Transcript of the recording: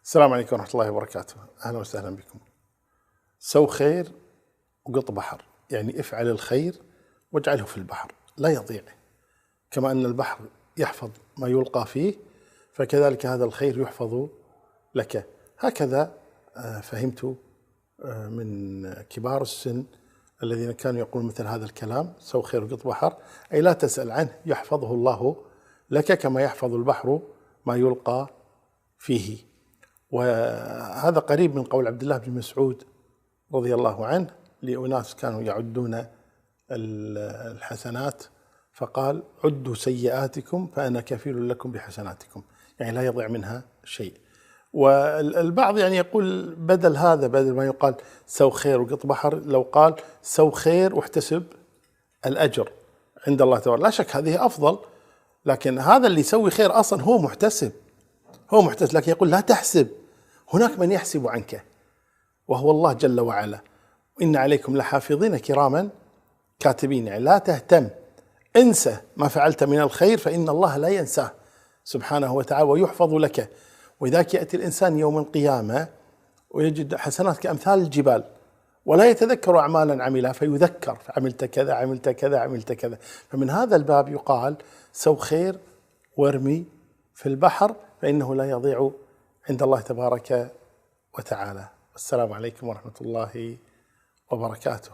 السلام عليكم ورحمة الله وبركاته. أهلا وسهلا بكم. سو خير وقط بحر، يعني افعل الخير واجعله في البحر لا يضيع. كما أن البحر يحفظ ما يلقى فيه، فكذلك هذا الخير يحفظ لك. هكذا فهمت من كبار السن الذين كانوا يقولون مثل هذا الكلام: سو خير وقط بحر، أي لا تسأل عنه يحفظه الله لك كما يحفظ البحر ما يلقى فيه. وهذا قريب من قول عبد الله بن مسعود رضي الله عنه لأناس كانوا يعدون الحسنات، فقال: عدوا سيئاتكم فأنا كفيل لكم بحسناتكم، يعني لا يضيع منها شيء. والبعض يعني يقول بدل هذا، بدل ما يقال سو خير وقط بحر، لو قال سو خير واحتسب الأجر عند الله تبارك. لا شك هذه أفضل، لكن هذا اللي يسوي خير أصلا هو محتسب، لكن يقول لا تحسب، هناك من يحسب عنك وهو الله جل وعلا. إن عليكم لحافظين كراما كاتبين، يعني لا تهتم، انسى ما فعلت من الخير فإن الله لا ينساه سبحانه وتعالى ويحفظ لك. وإذاك يأتي الإنسان يوم القيامة ويجد حسنات كأمثال الجبال ولا يتذكر أعمالا عملها، فيذكر عملت كذا عملت كذا عملت كذا. فمن هذا الباب يقال سو خير وارمي في البحر فإنه لا يضيع عند الله تبارك وتعالى. السلام عليكم ورحمة الله وبركاته.